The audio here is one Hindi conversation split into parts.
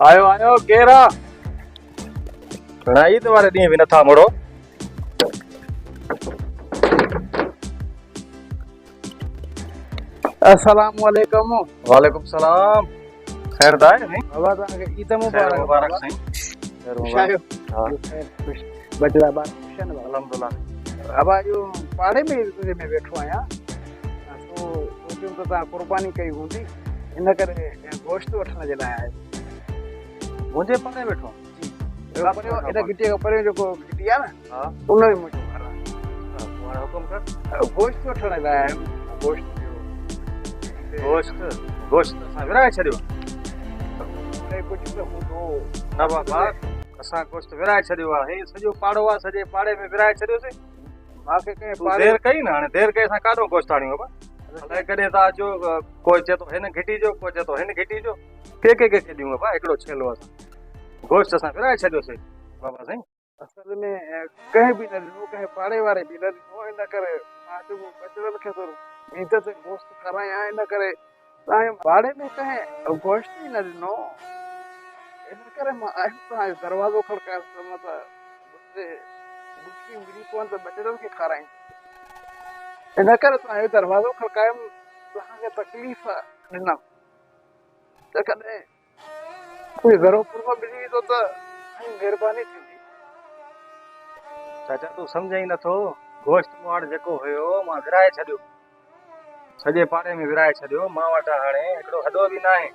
आयो आयो केरा घणा ई तुम्हारे ॾींहं बि नथा मोड़ो। अस्सलाम वालेकुम। वालेकुम सलाम। खैर दा है नहीं? बाबा तव्हांखे ईद खैर मुबारक। मुबारक साईं। खैर मुबारक। हाँ बचड़ा बार खुश आहिनि बाबा। अल्हम्दुलिल्लाह। बाबा जो पाड़े में तुंहिंजे में वेठो आहियां तो सोचियो त तव्हां कुर्बानी कई हूंदी इन करे गोश्त वठण जे लाइ आयो। मुंहिंजे पाणे वेठो। इन गिटीअ खां परे जेको गिटी आहे न हाँ उन में मुंहिंजो घर आहे। तुम्हारा हुकुम कर। गोश्त वठण लाइ आयो। गोश्त गोश्त गोश्त असां विराए छॾियो। कुझु त हूंदो न बाबा असां गोश्त विराए छॾियो आहे। हे सॼो पाड़ो आहे, सॼे पाड़े में विराए छॾियोसीं। मूंखे कंहिं तूं पाड़े देर कई न, हाणे देर कई असां काॾो गोश्त आणियूं बाबा। अलाए कॾहिं तव्हां अचो, कोई चए थो हिन घिटी जो, कोई चए थो हिन घिटी जो, के ॾियूं बाबा। हिकिड़ो छेलो असां गोश्त असां विराए छॾियोसीं बाबा साईं। असल में कंहिं बि न ॾिनो, कंहिं पाड़े वारे बि न ॾिनो, इन करे मां चयो बचड़नि खे थोरो ईद ते गोश्त खारायां। इन करे तव्हांजे पाड़े में कंहिं गोश्त ई न ॾिनो, इन करे मां आयो तव्हांजो दरवाज़ो खड़कायो त मां त बुछी मिली पवनि त बचड़नि खे खाराईं। इन करे तव्हांजो दरवाज़ो खड़कायुमि, तव्हांखे तकलीफ़ ॾिनमि त कॾहिं कोई ज़रो पुरो मिली वेंदो त महिरबानी थींदी। चाचा तूं सम्झ ई नथो। गोश्त मूं वटि जेको हुयो मां विराए छॾियो, सॼे पाड़े में विराए छॾियो। मां वटि हाणे हिकिड़ो हॾो बि न आहे।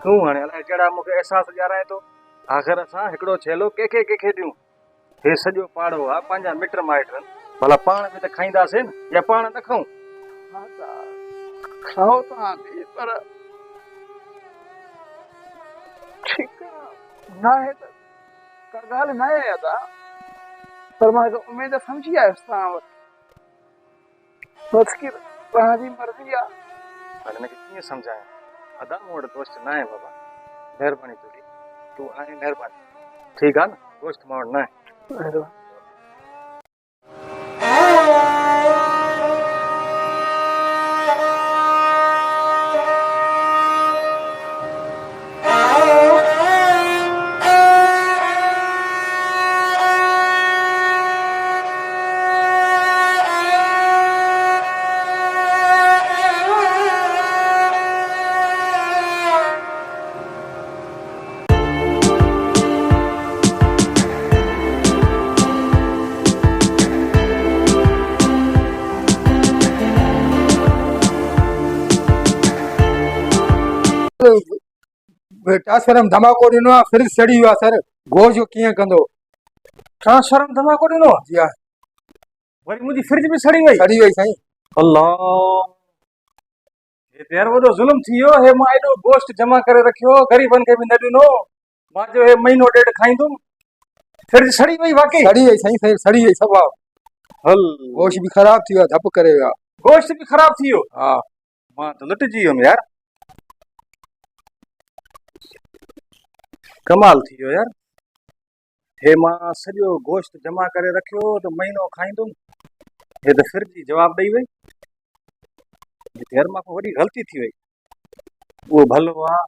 तूं हाणे अलाए कहिड़ा मूंखे अहसास ॾियाराए थो। आख़िर असां हिकिड़ो छेलो कंहिंखे ॾियूं? हे सॼो पाड़ो आहे, पंहिंजा मिट माइट आहिनि, भला पाण बि त खाईंदासीं न, या पाण न खाऊं? हा त खाओ तव्हां बि, पर ठीकु आहे न आहे त का ॻाल्हि न आहे अदा, पर मां हिकु उमेद सम्झी आयुसि तव्हां वटि। बसि की तव्हांजी मर्ज़ी आहे। हाणे हिनखे कीअं सम्झायां? अदा मूं वटि गोश्त न आहे बाबा। महिरबानी तुंहिंजी, तूं हाणे महिरबानी। ठीकु आहे न, गोश्त मूं वटि न आहे। ट्रांसफार्म धमाको ॾिनो आहे, फ्रिज सड़ी वियो आहे सर। गोश्त जो कीअं कंदो? ट्रांसफार्म धमाको ॾिनो आहे? जी हा, वरी मुंहिंजी फ्रिज बि सड़ी वई? सड़ी वई साईं। अल्लाह, हे त यार वॾो ज़ुल्म थी वियो। हे मां एॾो गोश्त जमा करे रखियो, ग़रीबनि खे बि न ॾिनो। मां चयो हे महीनो ॾेढ खाईंदुमि, फ्रिज सड़ी वई वाकई? सड़ी वई साईं, सड़ी वई सभु। हल गोश्त बि ख़राब थी वियो, धप करे वियो। गोश्त बि ख़राब थी वियो? हा, मां त लुटिजी वियुमि यार। कमाल थी वियो यार। हे मां सॼो गोश्त जमा करे रखियो त महीनो खाईंदुमि, हे त फ्रिज जी जवाब ॾेई वई। यार मां को वॾी ग़लती थी वई। उहो भलो आहे,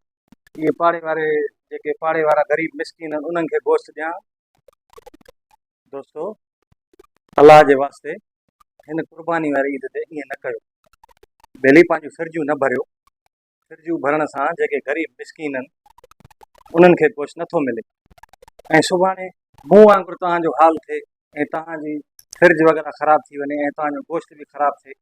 इहे पाड़े वारे जेके पाड़े वारा ग़रीब मिसकिन आहिनि उन्हनि खे गोश्त ॾियां। दोस्तो, अलाह जे वास्ते हिन कुर्बानी वारी ईद ते ईअं न कयो। भली पंहिंजूं फ्रिजूं न भरियो। फ्रिजूं भरण सां जेके ग़रीब मिसकिन आहिनि उन्हनि खे गोश्त नथो मिले, ऐं सुभाणे मूं वांगुरु तव्हांजो हाल थिए ऐं तव्हांजी फ्रिज वग़ैरह ख़राब थी वञे ऐं तव्हांजो गोश्त बि ख़राब थिए।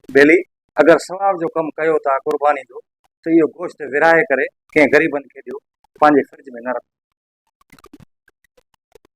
भली अगरि सवाब जो कमु कयो था कुर्बानी जो, त इहो गोश्त विराए करे कंहिं ग़रीबनि खे ॾियो, पंहिंजे फ्रिज में न रखो।